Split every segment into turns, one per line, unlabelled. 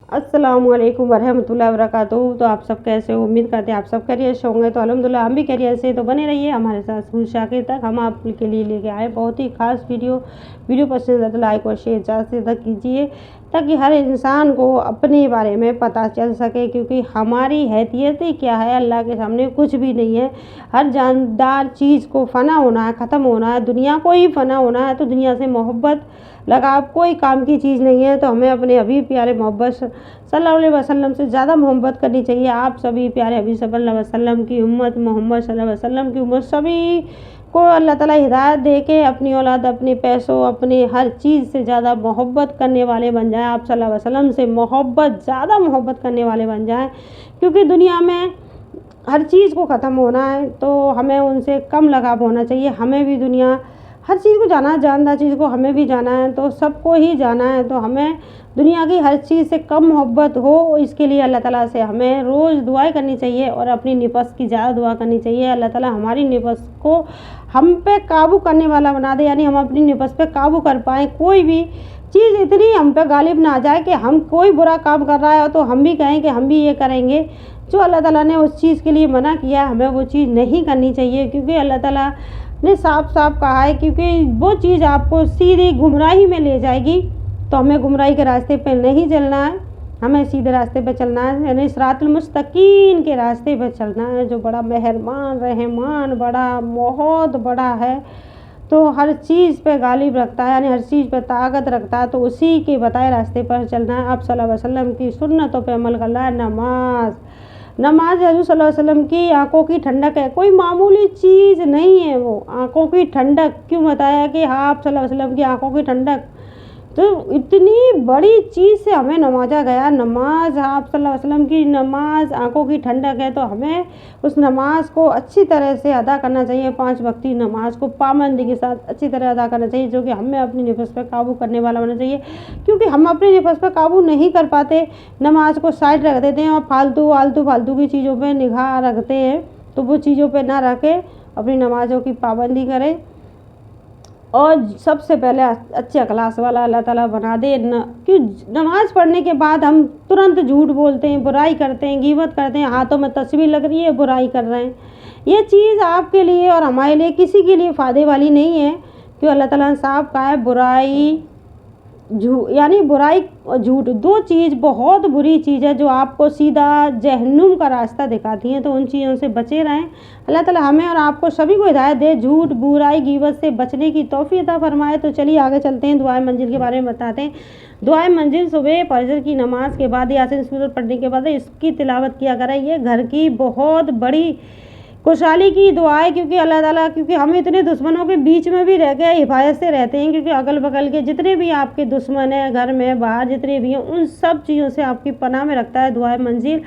अस्सलाम वालेकुम वरहमतुल्लाहि वबरकातुहू। तो आप सब कैसे हो? उम्मीद करते हैं आप सब खैरियत से होंगे। तो अल्हम्दुलिल्लाह हम भी खैरियत से। तो बने रहिए हमारे साथ शुरू से आखिर तक। हम आपके लिए लेके आए बहुत ही खास वीडियो पसंद है तो लाइक और शेयर ज़्यादा से ज़्यादा कीजिए ताकि हर इंसान को अपने बारे में पता चल सके, क्योंकि हमारी हैसियत ही क्या है, अल्लाह के सामने कुछ भी नहीं है। हर जानदार चीज़ को फ़ना होना है, ख़त्म होना है, दुनिया को ही फ़ना होना है। तो दुनिया से मोहब्बत लगाव कोई काम की चीज़ नहीं है। तो हमें अपने हबीब प्यारे मोहब्बत सल्लल्लाहु अलैहि वसल्लम से ज़्यादा मोहब्बत करनी चाहिए। आप सभी प्यारे हबीब सल्लल्लाहु अलैहि वसल्लम की उम्मत, मोहम्मद सल्लल्लाहु अलैहि वसल्लम की उम्मत, सभी को अल्लाह ताला हिदायत दे के अपनी औलाद, अपने पैसों, अपनी हर चीज़ से ज़्यादा मोहब्बत करने वाले बन जाएँ। आप सल्लल्लाहु अलैहि वसल्लम से ज़्यादा मोहब्बत करने वाले बन जाएँ, क्योंकि दुनिया में हर चीज़ को ख़त्म होना है तो हमें उनसे कम लगाव होना चाहिए। हमें भी दुनिया हर चीज़ को जाना है, जानदार चीज़ को हमें भी जाना है, तो सबको ही जाना है। तो हमें दुनिया की हर चीज़ से कम मोहब्बत हो, इसके लिए अल्लाह ताला से हमें रोज़ दुआएं करनी चाहिए और अपनी नफ्स की ज़्यादा दुआ करनी चाहिए। अल्लाह ताला हमारी नफ्स को हम पे काबू करने वाला बना दे, यानी हम अपनी नफ्स पे काबू कर पाएँ। कोई भी चीज़ इतनी हम पे गालिब ना आ जाए कि हम कोई बुरा काम कर रहा है तो हम भी कहें कि हम भी ये करेंगे। जो अल्लाह ताला ने उस चीज़ के लिए मना किया है हमें वो चीज़ नहीं करनी चाहिए, क्योंकि अल्लाह ताला ने साफ साफ कहा है, क्योंकि वो चीज़ आपको सीधी गुमराही में ले जाएगी। तो हमें गुमराही के रास्ते पे नहीं चलना है, हमें सीधे रास्ते पे चलना है, यानी सिरातुल मुस्तकीम के रास्ते पे चलना है, जो बड़ा मेहरबान रहमान बड़ा बहुत बड़ा है, तो हर चीज़ पे गालिब रखता है, यानी हर चीज़ पे ताकत रखता है। तो उसी के बताए रास्ते पर चलना है। आप सल्लल्लाहु अलैहि वसल्लम की सुन्नतों पे अमल करना है। नमाज हज़रत सल्लल्लाहु अलैहि वसल्लम की आंखों की ठंडक है, कोई मामूली चीज़ नहीं है वो आंखों की ठंडक। क्यों बताया कि आप सल्लल्लाहु अलैहि वसल्लम की आंखों की ठंडक, तो इतनी बड़ी चीज़ से हमें नवाजा गया। नमाज, आप सल्लल्लाहु अलैहि वसल्लम की नमाज आंखों की ठंडक है, तो हमें उस नमाज को अच्छी तरह से अदा करना चाहिए। 5 वक्ती नमाज को पाबंदी के साथ अच्छी तरह अदा करना चाहिए, जो कि हमें अपनी नफ्स पर काबू करने वाला होना चाहिए, क्योंकि हम अपनी नफ्स पर काबू नहीं कर पाते, नमाज को साइड रख देते हैं और फालतू की चीज़ों पर निगाह रखते हैं। तो वो चीज़ों पर ना रखें, अपनी नमाज़ों की पाबंदी करें और सबसे पहले अच्छे अखलास वाला अल्लाह ताला बना दे। कि नमाज पढ़ने के बाद हम तुरंत झूठ बोलते हैं, बुराई करते हैं, गीबत करते हैं, हाथों में तस्वीर लग रही है, बुराई कर रहे हैं। ये चीज़ आपके लिए और हमारे लिए किसी के लिए फ़ायदे वाली नहीं है, क्योंकि अल्लाह ताला ने साफ कहा है बुराई यानी बुराई और झूठ दो चीज़ बहुत बुरी चीज़ है, जो आपको सीधा जहन्नुम का रास्ता दिखाती हैं। तो उन चीज़ों से बचे रहें। अल्लाह ताला हमें और आपको सभी को हिदायत दे, झूठ बुराई गीबत से बचने की तौफीक अता फरमाए। तो चलिए आगे चलते हैं, दुआए मंजिल के बारे में बताते हैं। दुआए मंजिल सुबह फजर की नमाज के बाद यासीन सूरत पढ़ने के बाद इसकी तिलावत किया करें। ये घर की बहुत बड़ी खुशहाली की दुआ है, क्योंकि अल्लाह ताला, क्योंकि हम इतने दुश्मनों के बीच में भी रह गए हिफाजत से रहते हैं, क्योंकि अगल बगल के जितने भी आपके दुश्मन हैं, घर में बाहर जितने भी हैं, उन सब चीज़ों से आपकी पनाह में रखता है दुआए मंजिल,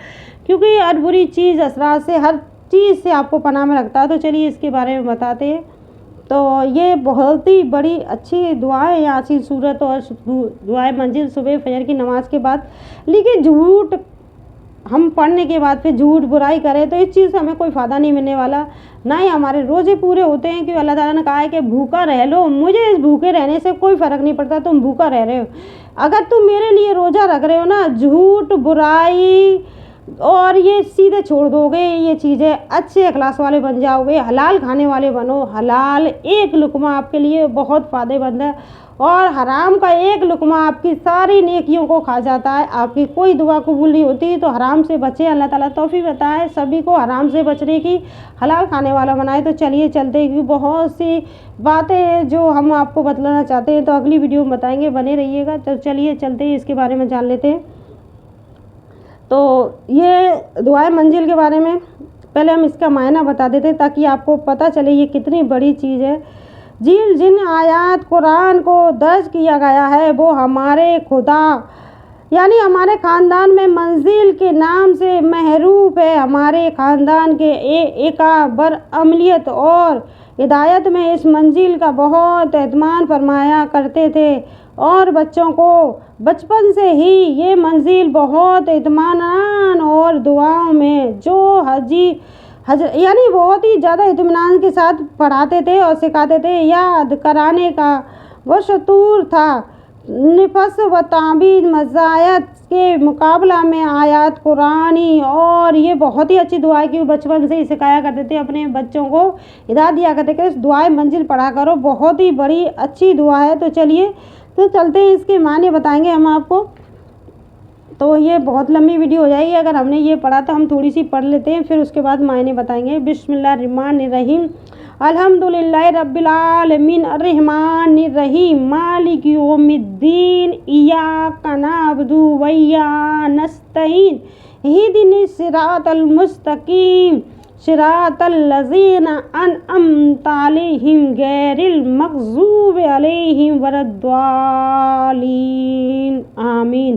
क्योंकि हर बुरी चीज़ असरार से हर चीज़ से आपको पनाह में रखता है। तो चलिए इसके बारे में बताते हैं। तो ये बहुत ही बड़ी अच्छी दुआ है यासीन सूरत और दुआए मंजिल सुबह फजर की नमाज के बाद। लेकिन झूठ हम पढ़ने के बाद फिर झूठ बुराई करें तो इस चीज़ से हमें कोई फ़ायदा नहीं मिलने वाला, ना ही हमारे रोज़े पूरे होते हैं। क्योंकि अल्लाह ताला ने कहा है कि भूखा रह लो, मुझे इस भूखे रहने से कोई फ़र्क नहीं पड़ता, तुम भूखा रह रहे हो। अगर तुम मेरे लिए रोज़ा रख रहे हो ना, झूठ बुराई और ये सीधे छोड़ दोगे, ये चीज़ें अच्छे अखलास वाले बन जाओगे, हलाल खाने वाले बनो। हलाल एक लुकमा आपके लिए बहुत फ़ायदेमंद है, और हराम का एक लुकमा आपकी सारी नेकियों को खा जाता है, आपकी कोई दुआ कबूल नहीं होती। तो हराम से बचे, अल्लाह ताला तौफीक बताए सभी को हराम से बचने की, हलाल खाने वाला बनाए। तो चलिए चलते हैं, क्योंकि बहुत सी बातें हैं जो हम आपको बतलाना चाहते हैं, तो अगली वीडियो में बताएंगे, बने रहिएगा। तो चलिए चलते हैं, इसके बारे में जान लेते हैं। तो ये दुआए मंजिल के बारे में पहले हम इसका मायना बता देते हैं, ताकि आपको पता चले ये कितनी बड़ी चीज़ है। जिन आयात कुरान को दर्ज किया गया है वो हमारे खुदा यानी हमारे ख़ानदान में मंजिल के नाम से महरूफ है। हमारे ख़ानदान के एकाबर अमलियत और हिदायत में इस मंजिल का बहुत एहतमाम फरमाया करते थे, और बच्चों को बचपन से ही ये मंजिल बहुत इत्मीनान और दुआओं में जो यानी बहुत ही ज़्यादा इत्मीनान के साथ पढ़ाते थे और सिखाते थे, याद कराने का वो शतूर था नफस व ताबीर मज़ायत के मुकाबला में आयत कुरानी। और ये बहुत ही अच्छी दुआ है कि बचपन से ही सिखाया करते थे, अपने बच्चों को हिदायत दिया करते थे दुआए मंजिल पढ़ा करो, बहुत ही बड़ी अच्छी दुआ है। तो चलिए तो चलते हैं, इसके माने बताएंगे हम आपको। तो ये बहुत लंबी वीडियो हो जाएगी, अगर हमने ये पढ़ा तो हम थोड़ी सी पढ़ लेते हैं, फिर उसके बाद मायने बताएंगे। बिस्मिल्लाहिर्रहमानिर्रहीम, अल्हम्दुलिल्लाहि रब्बिल आलमीन, अर्रहमानिर रहीम, मालिक यौमिद्दीन, इय्याका नअबुदु व इय्याका नस्तईन, इहदिनिस सिरातल मुस्तकीम, सिरातल लज़ीना अनअमता अलैहिम, गैरिल मग़ज़ूबि अलैहिम वलद्दालीन, आमीन।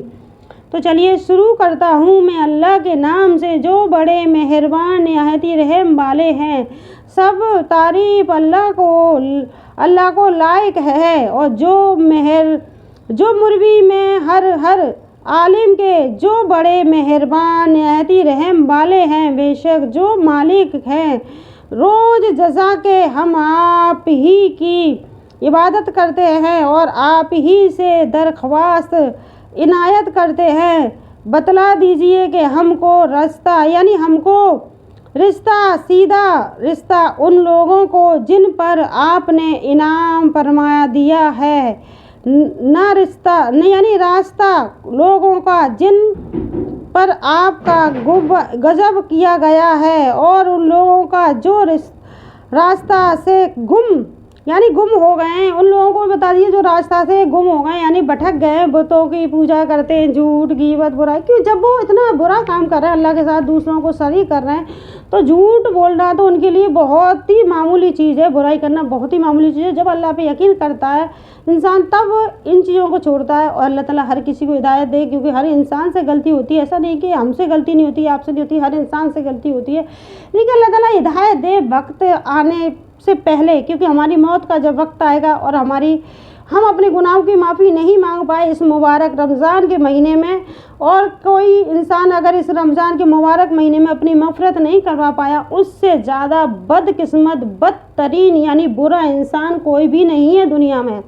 तो चलिए शुरू करता हूँ मैं अल्लाह के नाम से जो बड़े मेहरबान निहायत रहम वाले हैं। सब तारीफ़ अल्लाह को लायक है, और जो मुरबी में हर आलिम के जो बड़े मेहरबान निहायत रहम वाले हैं। बेशक जो मालिक हैं रोज़ जज़ा के, हम आप ही की इबादत करते हैं और आप ही से दरख्वास्त इनायत करते हैं। बतला दीजिए कि हमको सीधा रिश्ता उन लोगों को जिन पर आपने इनाम फरमाया दिया है, रास्ता लोगों का जिन पर आपका गजब किया गया है, और उन लोगों का जो रास्ता से गुम हो गए हैं, उन लोगों को बता दिए जो रास्ता से गुम हो गए, यानी भटक गए, बुतों की पूजा करते हैं, झूठ गीबत बुराई। क्यों? जब वो इतना बुरा काम कर रहे हैं, अल्लाह के साथ दूसरों को शरीक कर रहे हैं, तो झूठ बोलना तो उनके लिए बहुत ही मामूली चीज़ है, बुराई करना बहुत ही मामूली चीज़ है। जब अल्लाह पे यकीन करता है इंसान तब इन चीज़ों को छोड़ता है, और अल्लाह ताला हर किसी को हिदायत दे, क्योंकि हर इंसान से गलती होती है। ऐसा नहीं कि हमसे गलती नहीं होती, आपसे नहीं होती, हर इंसान से गलती होती है। लेकिन अल्लाह ताला हिदायत दे वक्त आने से पहले, क्योंकि हमारी मौत का जब वक्त आएगा और हम अपने गुनाहों की माफ़ी नहीं मांग पाए इस मुबारक रमज़ान के महीने में, और कोई इंसान अगर इस रमज़ान के मुबारक महीने में अपनी मग़फ़िरत नहीं करवा पाया, उससे ज़्यादा बदकिस्मत, बदतरीन यानी बुरा इंसान कोई भी नहीं है दुनिया में।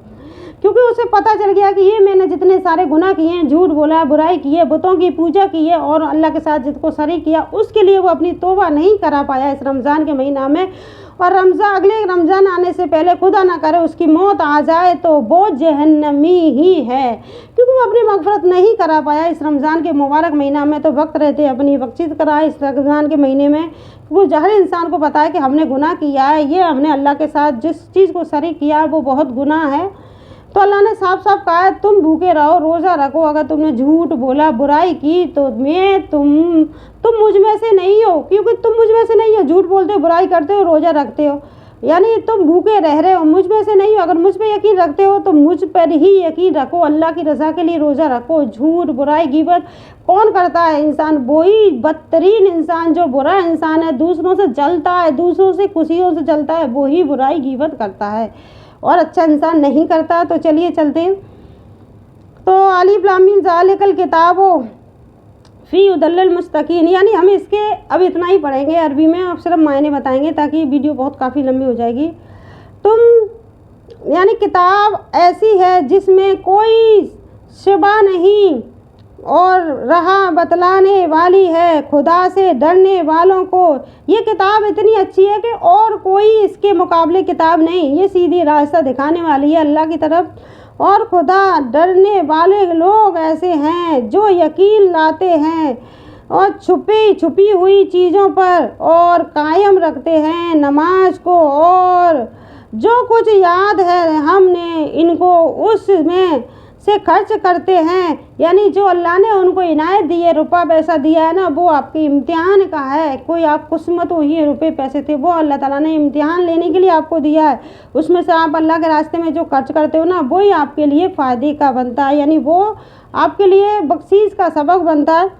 क्योंकि उसे पता चल गया कि ये मैंने जितने सारे गुनाह किए हैं, झूठ बोला, बुराई की है, बुतों की पूजा की है, और अल्लाह के साथ जिसको शरीक किया, उसके लिए वो अपनी तौबा नहीं करा पाया इस रमज़ान के महीना में। और अगले रमज़ान आने से पहले खुदा ना करे उसकी मौत आ जाए तो वो जहन्नमी ही है, क्योंकि वो अपनी मग़फ़िरत नहीं करा पाया इस रमज़ान के मुबारक महीना में। तो वक्त रहते अपनी बख्शिश कराए इस रमज़ान के महीने में। वो हर इंसान को पता है कि हमने गुनाह किया है, ये हमने अल्लाह के साथ जिस चीज़ को शरीक किया है वो बहुत गुनाह है। तो अल्लाह ने साफ साफ कहा है तुम भूखे रहो, रोज़ा रखो, अगर तुमने झूठ बोला, बुराई की, तो तुम मुझ में से नहीं हो, क्योंकि तुम मुझ में से नहीं हो, झूठ बोलते हो, बुराई करते हो, रोज़ा रखते हो, यानी तुम भूखे रह रहे हो, मुझ में से नहीं हो। अगर मुझ पे यकीन रखते हो तो मुझ पर ही यकीन रखो, अल्लाह की रज़ा के लिए रोज़ा रखो। झूठ बुराई गीबत कौन करता है? इंसान, वही बदतरीन इंसान जो बुरा इंसान है, दूसरों से जलता है, दूसरों से खुशियों से जलता है, वही बुराई गीबत करता है, और अच्छा इंसान नहीं करता। तो चलिए चलते हैं। तो अलिफ लाम मीम ज़ालिकल किताबो फ़ी हुदल मुत्तक़ीन, यानी हम इसके अब इतना ही पढ़ेंगे अरबी में, अब सिर्फ मायने बताएंगे ताकि वीडियो बहुत काफ़ी लंबी हो जाएगी। यानी किताब ऐसी है जिसमें कोई शुबा नहीं, और राह बतलाने वाली है खुदा से डरने वालों को। ये किताब इतनी अच्छी है कि और कोई इसके मुकाबले किताब नहीं, ये सीधी रास्ता दिखाने वाली है अल्लाह की तरफ। और खुदा डरने वाले लोग ऐसे हैं जो यकीन लाते हैं और छुपी हुई चीज़ों पर और कायम रखते हैं नमाज को, और जो कुछ याद है हमने इनको उसमें से खर्च करते हैं। यानी जो अल्लाह ने उनको इनायत दी है, रुपया पैसा दिया है ना, वो आपके इम्तिहान का है। कोई आप किस्मत हो, ये रुपये पैसे थे, वो अल्लाह ताला ने इम्तिहान लेने के लिए आपको दिया है। उसमें से आप अल्लाह के रास्ते में जो खर्च करते हो ना, वही आपके लिए फ़ायदे का बनता है, यानी वो आपके लिए बख्शीश का सबक बनता है।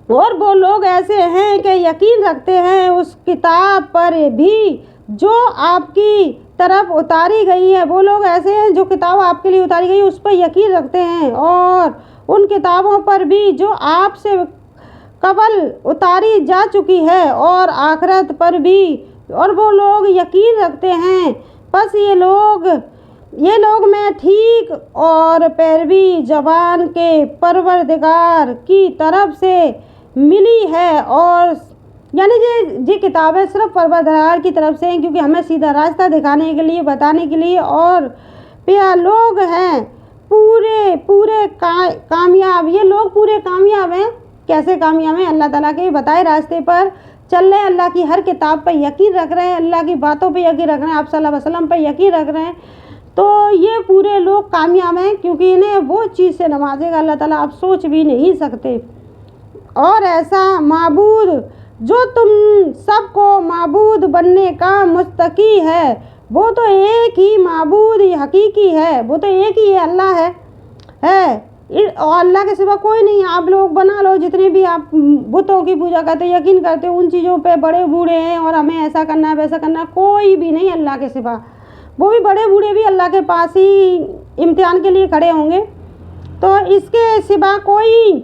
और वो लोग ऐसे हैं कि यकीन रखते हैं उस किताब पर भी जो आपकी तरफ उतारी गई है। वो लोग ऐसे हैं जो किताब आपके लिए उतारी गई उस पर यकीन रखते हैं, और उन किताबों पर भी जो आपसे कबल उतारी जा चुकी है, और आखिरत पर भी, और वो लोग यकीन रखते हैं। बस ये लोग ये लोग में ठीक और पैरवी जबान के परवरदिगार की तरफ से मिली है, और यानी ये किताबें सिर्फ परवरदिगार की तरफ से हैं, क्योंकि हमें सीधा रास्ता दिखाने के लिए, बताने के लिए। और प्यार लोग हैं पूरे कामयाब, ये लोग पूरे कामयाब हैं। कैसे कामयाब हैं? अल्लाह ताला के बताए रास्ते पर चल रहे हैं, अल्लाह की हर किताब पर यकीन रख रहे हैं, अल्लाह की बातों पर यकीन रख रहे हैं, आप सल्लल्लाहु अलैहि वसल्लम पर यकीन रख रहे हैं, तो ये पूरे लोग कामयाब हैं, क्योंकि इन्हें वो चीज़ से नवाजेगा अल्लाह ताला आप सोच भी नहीं सकते। और ऐसा माबूद जो तुम सबको माबूद बनने का मुस्तकी है, वो तो एक ही माबूद हकीकी है, वो तो एक ही है, अल्लाह है और अल्लाह के सिवा कोई नहीं। आप लोग बना लो जितने भी आप बुतों की पूजा करते, यकीन करते, उन चीज़ों पे बड़े बूढ़े हैं और हमें ऐसा करना है वैसा करना है, कोई भी नहीं अल्लाह के सिवा। वो भी बड़े बूढ़े भी अल्लाह के पास ही इम्तिहान के लिए खड़े होंगे, तो इसके सिवा कोई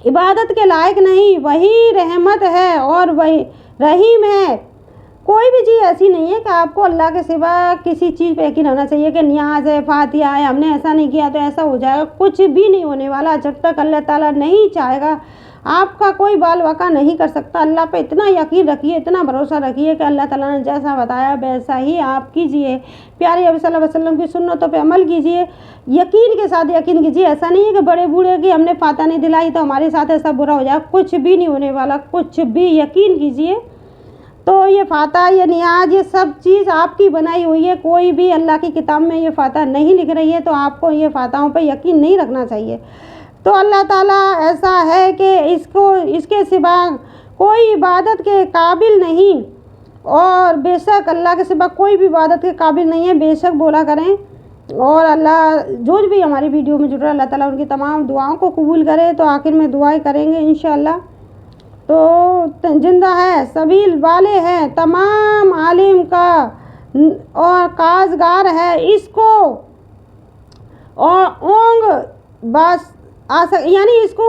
इबादत के लायक नहीं। वही रहमत है और वही रहीम है। कोई भी चीज़ ऐसी नहीं है कि आपको अल्लाह के सिवा किसी चीज़ पे यकीन होना चाहिए कि नियाज़ है, फातिहा है, हमने ऐसा नहीं किया तो ऐसा हो जाएगा। कुछ भी नहीं होने वाला जब तक अल्लाह ताला नहीं चाहेगा। आपका कोई बाल वाका नहीं कर सकता। अल्लाह पे इतना यकीन रखिए, इतना भरोसा रखिए कि अल्लाह ताला ने जैसा बताया वैसा ही आप कीजिए। प्यारे नबी सल्लल्लाहु अलैहि वसल्लम की सुन्नतों पे अमल कीजिए, यकीन के साथ यकीन कीजिए। ऐसा नहीं है कि बड़े बूढ़े की हमने फातिहा नहीं दिलाई तो हमारे साथ ऐसा बुरा हो जाए, कुछ भी नहीं होने वाला, कुछ भी यकीन कीजिए। तो ये फातिहा, ये नियाज, ये सब चीज़ आपकी बनाई हुई है। कोई भी अल्लाह की किताब में ये फातिहा नहीं लिख रही है, तो आपको ये फातिहाओं पे यकीन नहीं रखना चाहिए। तो अल्लाह ताला ऐसा है कि इसके सिवा कोई इबादत के काबिल नहीं, और बेशक अल्लाह के सिवा कोई भी इबादत के काबिल नहीं है, बेशक बोला करें। और अल्लाह जो भी हमारी वीडियो में जुड़ रहा है अल्लाह ताला उनकी तमाम दुआओं को कबूल करे। तो आखिर में दुआएं करेंगे इंशाअल्लाह। तो जिंदा है, सबील वाले हैं, तमाम आलिम का और काजगार है, इसको और ऊँग बस यानी इसको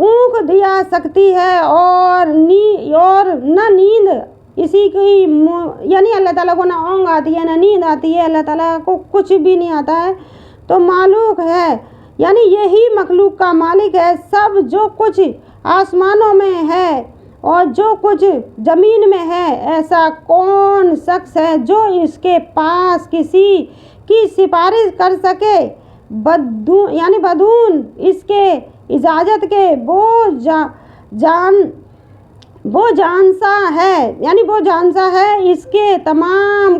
ऊँग दिया सकती है और न नींद इसी की, यानी अल्लाह ताला को ना ऊँग आती है ना नींद आती है, अल्लाह ताला को कुछ भी नहीं आता है। तो मालूक है, यानी यही मखलूक का मालिक है। सब जो कुछ आसमानों में है और जो कुछ ज़मीन में है, ऐसा कौन शख्स है जो इसके पास किसी की सिफारिश कर सके बदून इसके इजाज़त के। वो जानसा है, यानी वो जानसा है इसके तमाम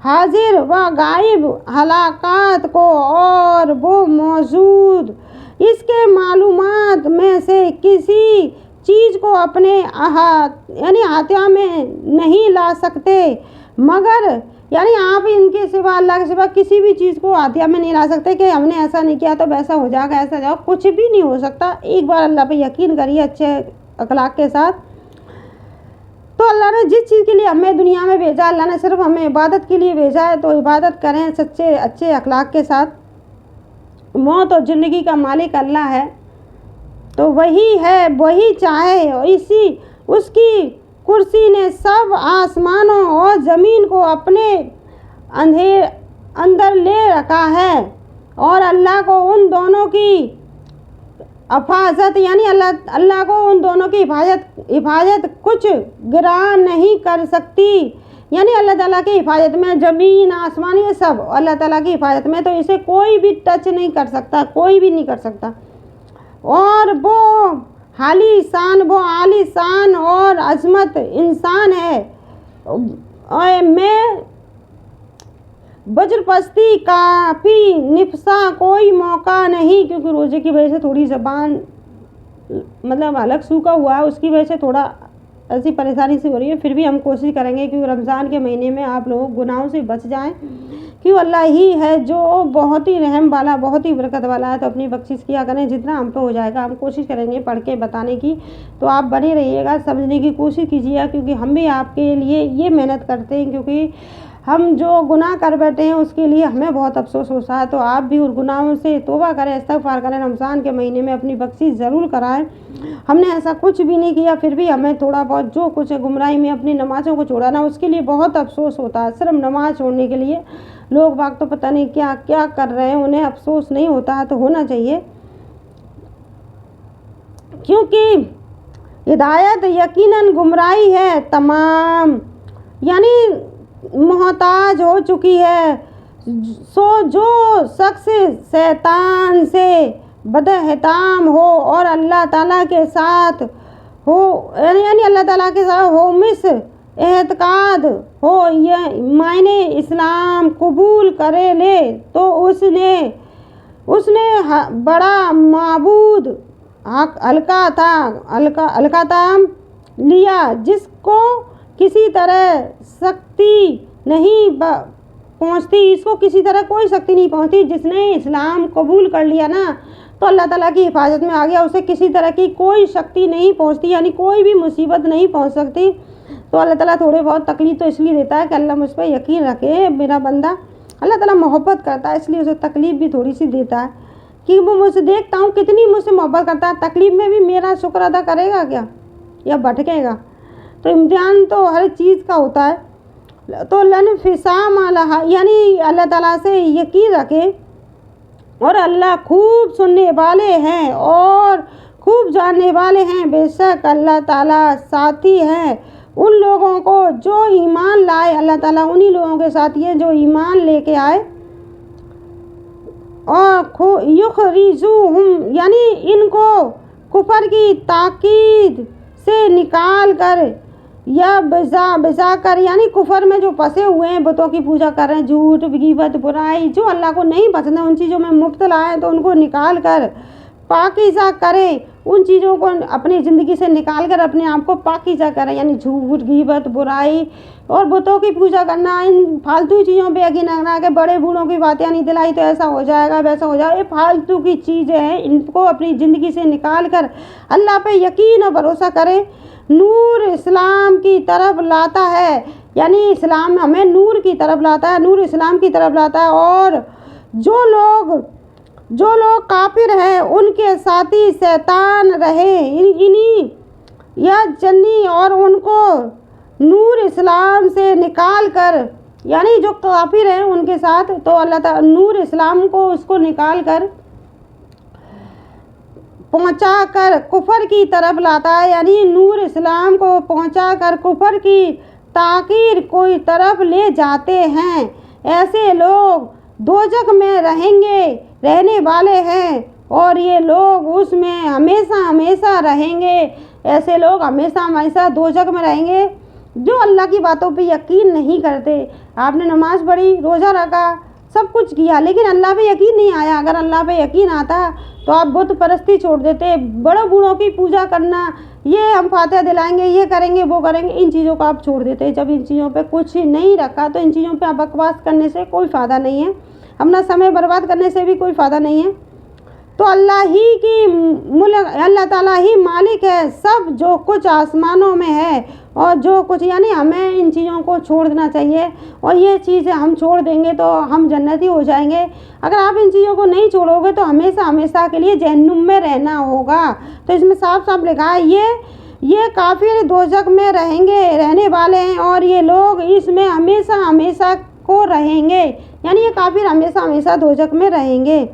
हाजिर व गायब हलाकात को, और वो मौजूद इसके मालूमात में से किसी चीज़ को अपने अहाते में नहीं ला सकते, मगर यानी आप इनके सिवा, अल्लाह के सिवा किसी भी चीज़ को अहाते में नहीं ला सकते कि हमने ऐसा नहीं किया तो वैसा हो जाएगा, ऐसा जाओ, कुछ भी नहीं हो सकता। एक बार अल्लाह पे यकीन करिए अच्छे अखलाक के साथ। तो अल्लाह ने जिस चीज़ के लिए हमें दुनिया में भेजा, अल्लाह ने सिर्फ हमें इबादत के लिए भेजा है, तो इबादत करें सच्चे अच्छे अखलाक के साथ। मौत और ज़िंदगी का मालिक अल्लाह है, तो वही है, वही चाहे, और उसकी कुर्सी ने सब आसमानों और ज़मीन को अपने अंदर ले रखा है, और अल्लाह को उन दोनों की हिफाजत, यानी अल्लाह को उन दोनों की हिफाजत कुछ गिरा नहीं कर सकती। यानी अल्लाह ताला की हिफाजत में ज़मीन आसमान ये सब अल्लाह ताला की हिफाजत में, तो इसे कोई भी टच नहीं कर सकता, कोई भी नहीं कर सकता। और वो आली शान और अजमत इंसान है। और मैं वज्रपस्ती काफ़ी निफसा कोई मौका नहीं, क्योंकि रोज़े की वजह से थोड़ी ज़बान मतलब अलग सूखा हुआ है, उसकी वजह से थोड़ा ऐसी परेशानी सी हो रही है। फिर भी हम कोशिश करेंगे कि रमज़ान के महीने में आप लोग गुनाहों से बच जाएं, क्योंकि अल्लाह ही है जो बहुत ही रहम वाला, बहुत ही बरकत वाला है। तो अपनी बख्शिश किया करें, जितना हम पे हो जाएगा हम कोशिश करेंगे पढ़ के बताने की। तो आप बने रहिएगा, समझने की कोशिश कीजिएगा, क्योंकि हम भी आपके लिए ये मेहनत करते हैं, क्योंकि हम जो गुनाह कर बैठे हैं उसके लिए हमें बहुत अफसोस होता है। तो आप भी उन गुनाहों से तौबा करें, इस्तिग़फ़ार करें, रमज़ान के महीने में अपनी बख्शिश ज़रूर कराएं। हमने ऐसा कुछ भी नहीं किया, फिर भी हमें थोड़ा बहुत जो कुछ है गुमराही में अपनी नमाज़ों को छोड़ा ना, उसके लिए बहुत अफसोस होता है। सिर्फ नमाज़ छोड़ने के लिए लोग बाग तो पता नहीं क्या क्या कर रहे हैं, उन्हें अफसोस नहीं होता है। तो होना चाहिए, क्योंकि हिदायत यकीनन गुमराही है तमाम, यानी मोहताज हो चुकी है। सो जो शख्स शैतान से बदहताम हो और अल्लाह ताला के साथ हो, यानी अल्लाह ताला के साथ हो मिस एतकाद हो, यह मायने इस्लाम कबूल करे ले, तो उसने बड़ा माबूद अलकाताम लिया, जिसको किसी तरह शक्ति नहीं पहुँचती, इसको किसी तरह कोई शक्ति नहीं पहुँचती। जिसने इस्लाम कबूल कर लिया ना, तो अल्लाह ताला की हिफाजत में आ गया, उसे किसी तरह की कोई शक्ति नहीं पहुँचती, यानी कोई भी मुसीबत नहीं पहुँच सकती। तो अल्लाह ताला थोड़े बहुत तकलीफ़ तो इसलिए देता है कि अल्लाह मुझ पर यकीन रखे मेरा बंदा। अल्लाह ताला मोहब्बत करता है, इसलिए उसे तकलीफ़ भी थोड़ी सी देता है कि वो मुझसे देखता हूँ कितनी मुझसे मोहब्बत करता है। तकलीफ़ में भी मेरा शुक्र अदा करेगा क्या या भटकेगा? तो इम्तिहान तो हर चीज़ का होता है। तो लनफिसाम अलहा, यानी अल्लाह ताला से यकीन रखे, और अल्लाह खूब सुनने वाले हैं और खूब जानने वाले हैं। बेशक अल्लाह ताला साथी हैं उन लोगों को जो ईमान लाए। अल्लाह ताला उन्हीं लोगों के साथ है जो ईमान लेके आए। और युखरिजुहुम, यानी इनको कुफर की ताकीद से निकाल कर या बजा कर, यानी कुफर में जो फंसे हुए हैं, बुतों की पूजा कर रहे हैं, झूठ गीबत बुराई, जो अल्लाह को नहीं पसंद है उन चीज़ों में मुब्तला है, तो उनको निकाल कर पाकीज़ा करें। उन चीज़ों को अपनी ज़िंदगी से निकाल कर अपने आप को पाकीज़ा करें, यानी झूठ गीबत बुराई और बुतों की पूजा करना, इन फालतू चीज़ों पे यकीन रखना कि बड़े बूढ़ों की बातें नहीं दिलाई तो ऐसा हो जाएगा वैसा हो जाएगा, ये फालतू की चीज़ें हैं। इनको अपनी ज़िंदगी से निकाल कर अल्लाह पे यकीन और भरोसा करें। नूर इस्लाम की तरफ लाता है, यानी इस्लाम हमें नूर की तरफ लाता है, नूर इस्लाम की तरफ लाता है। और जो लोग काफिर हैं उनके साथी शैतान रहे इन्हीं या जन्नी, और उनको नूर इस्लाम से निकाल कर, यानी जो काफिर हैं उनके साथ, तो अल्लाह ताला नूर इस्लाम को उसको निकाल कर पहुँचा कर कुफर की तरफ लाता है, यानी नूर इस्लाम को पहुँचा कर कुफर की ताकीर कोई तरफ ले जाते हैं। ऐसे लोग दोजख में रहने वाले हैं और ये लोग उसमें हमेशा हमेशा रहेंगे। ऐसे लोग हमेशा हमेशा दोजख में रहेंगे जो अल्लाह की बातों पे यकीन नहीं करते। आपने नमाज़ पढ़ी, रोज़ा रखा, सब कुछ किया, लेकिन अल्लाह पे यकीन नहीं आया। अगर अल्लाह पे यकीन आता तो आप बुत परस्ती छोड़ देते, बड़े बूढ़ों की पूजा करना, ये हम फातिहा दिलाएंगे, ये करेंगे वो करेंगे, इन चीज़ों को आप छोड़ देते। जब इन चीज़ों पे कुछ नहीं रखा तो इन चीज़ों पे बकवास करने से कोई फ़ायदा नहीं है, अपना समय बर्बाद करने से भी कोई फ़ायदा नहीं है। तो अल्लाह ताला ही मालिक है सब जो कुछ आसमानों में है और जो कुछ, यानी हमें इन चीज़ों को छोड़ देना चाहिए। और ये चीज़ें हम छोड़ देंगे तो हम जन्नती हो जाएंगे। अगर आप इन चीज़ों को नहीं छोड़ोगे तो हमेशा हमेशा के लिए जहन्नुम में रहना होगा। तो इसमें साफ साफ लिखा है ये काफिर दोजख में रहने वाले हैं और ये लोग इसमें हमेशा हमेशा को रहेंगे, यानी ये काफिर हमेशा हमेशा दोजख में रहेंगे।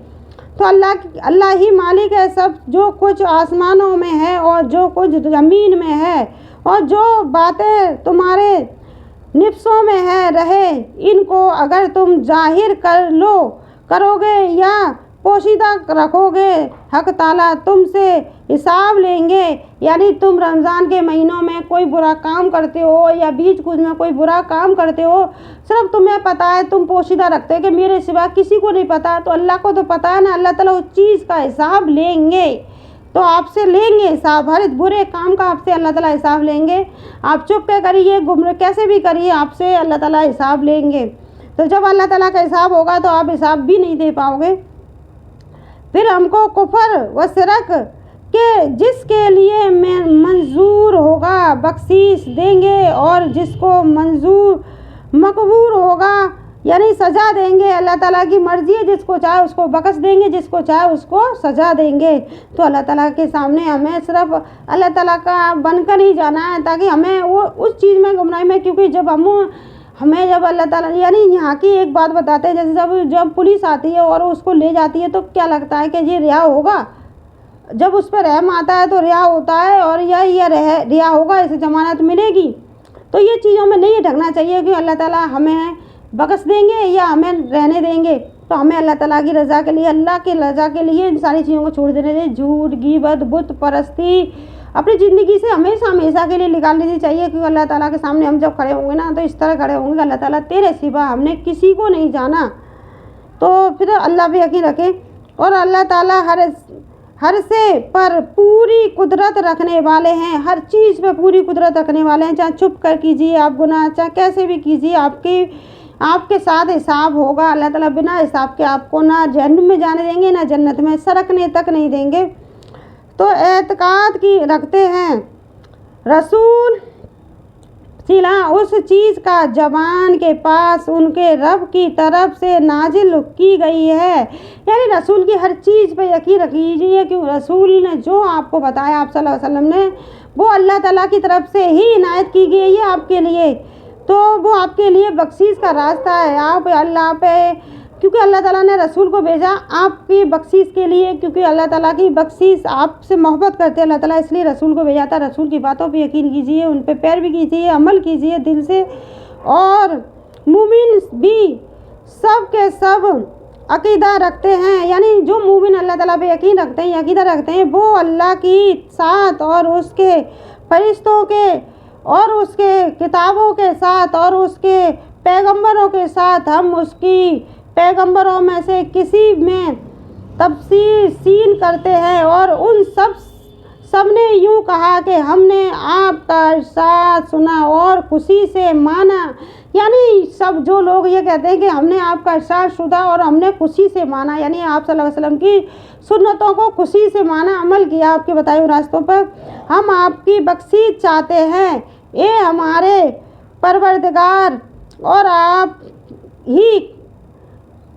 तो अल्लाह ही मालिक है सब जो कुछ आसमानों में है और जो कुछ ज़मीन में है, और जो बातें तुम्हारे निफ्सों में है रहे, इनको अगर तुम जाहिर करोगे या पोशीदा रखोगे, हक ताला तुमसे हिसाब लेंगे। यानी तुम रमज़ान के महीनों में कोई बुरा काम करते हो या बीच कुछ में कोई बुरा काम करते हो, सिर्फ तुम्हें पता है, तुम पोशीदा रखते हो कि मेरे सिवा किसी को नहीं पता, तो अल्लाह को तो पता है ना। अल्लाह ताला उस चीज़ का हिसाब लेंगे, तो आपसे लेंगे हिसाब, हर बुरे काम का आपसे अल्लाह ताला हिसाब लेंगे। आप चुप के करिए, गुमराह कैसे भी करिए, आपसे अल्लाह ताला हिसाब लेंगे। तो जब अल्लाह ताला का हिसाब होगा तो आप हिसाब भी नहीं दे पाओगे। फिर हमको कुफर व शिरक के जिसके लिए मंजूर होगा बख्शीश देंगे, और जिसको मकबूल होगा, यानी सज़ा देंगे। अल्लाह ताला की मर्ज़ी है, जिसको चाहे उसको बख्श देंगे, जिसको चाहे उसको सज़ा देंगे। तो अल्लाह ताला के सामने हमें सिर्फ अल्लाह ताला का बनकर ही जाना है, ताकि हमें वो उस चीज़ में गुमराही में, क्योंकि जब हमें जब अल्लाह ताला, यानी यहाँ की एक बात बताते हैं, जैसे जब पुलिस आती है और उसको ले जाती है तो क्या लगता है कि ये रिहा होगा, जब उस पर रहम आता है तो रिहा होता है, और यह रिहा होगा, इसे ज़मानत मिलेगी। तो ये चीज़ों में नहीं ढकना चाहिए कि अल्लाह ताला हमें बख्श देंगे या हमें रहने देंगे। तो हमें अल्लाह ताला की रज़ा के लिए, अल्लाह की रज़ा के लिए इन सारी चीज़ों को छोड़ देने चाहिए। झूठ, गीबत, बुत परस्ती अपनी ज़िंदगी से हमेशा हमेशा के लिए निकाल लेनी चाहिए, क्योंकि अल्लाह ताला के सामने हम जब खड़े होंगे ना, तो इस तरह खड़े होंगे, अल्लाह ताला तेरे सिवा हमने किसी को नहीं जाना। तो फिर अल्लाह पे यकीन रखें, और अल्लाह ताला हर से पर पूरी कुदरत रखने वाले हैं, हर चीज़ पे पूरी कुदरत रखने वाले हैं। चाहे छुप कर कीजिए आप गुनाह, चाहे कैसे भी कीजिए, आपके साथ हिसाब होगा। अल्लाह ताला बिना हिसाब के आपको ना जहन्नुम में जाने देंगे, ना जन्नत में, सरकने तक नहीं देंगे। तो एतकाद की रखते हैं रसूल सिला उस चीज़ का जवान के पास उनके रब की तरफ से नाजिल की गई है, यानी रसूल की हर चीज़ पे यकीन रखिए कि रसूल ने जो आपको बताया, आप सल्लल्लाहु अलैहि वसल्लम ने, वो अल्लाह ताला की तरफ से ही इनायत की गई है आपके लिए। तो वो आपके लिए बख्शीश का रास्ता है। आप अल्लाह पे, क्योंकि अल्लाह ताला ने रसूल को भेजा आपकी बख्शीश के लिए, क्योंकि अल्लाह ताला की बख्शीश आपसे मोहब्बत करते हैं अल्लाह ताला, इसलिए रसूल को भेजा था। रसूल की बातों पे यकीन कीजिए, उन पे पैरवी कीजिए, अमल कीजिए दिल से। और मुमिन भी सब के सब अकीदा रखते हैं, यानी जो मुमिन अल्लाह ताला पे यकीन रखते हैं, अकीदा रखते हैं, वो अल्लाह की साथ और उसके फरिश्तों के और उसके किताबों के साथ और उसके पैगंबरों के साथ, हम उसकी पैगंबरों में से किसी में तफसील करते हैं। और उन सब ने यूँ कहा कि हमने आपका इरशाद सुना और खुशी से माना, यानी सब जो लोग ये कहते हैं कि हमने आपका इरशाद सुना और हमने खुशी से माना, यानी आप सल्लल्लाहु अलैहि वसल्लम की सुन्नतों को खुशी से माना, अमल किया आपके बताए हुए रास्तों पर। हम आपकी बख्शीश चाहते हैं, ये हमारे परवरदिगार, और आप ही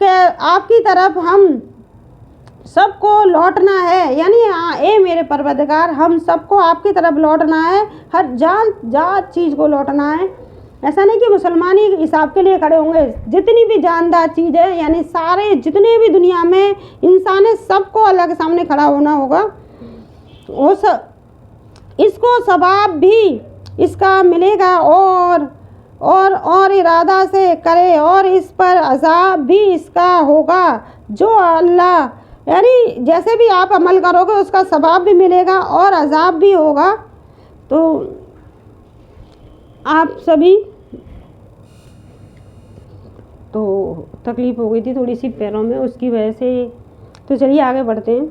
के आपकी तरफ हम सबको लौटना है, यानी ए मेरे परवरदिगार, हम सबको आपकी तरफ लौटना है, हर जात चीज़ को लौटना है। ऐसा नहीं कि मुसलमान ही हिसाब के लिए खड़े होंगे, जितनी भी जानदार चीज़ है, यानी सारे जितने भी दुनिया में इंसान है, सबको अल्लाह के सामने खड़ा होना होगा। वो सब इसको सवाब भी इसका मिलेगा, और इरादा से करे, और इस पर अज़ाब भी इसका होगा जो अल्लाह, यानी जैसे भी आप अमल करोगे उसका सवाब भी मिलेगा और अज़ाब भी होगा। तो आप सभी, तो तकलीफ़ हो गई थी थोड़ी सी पैरों में, उसकी वजह से। तो चलिए आगे बढ़ते हैं।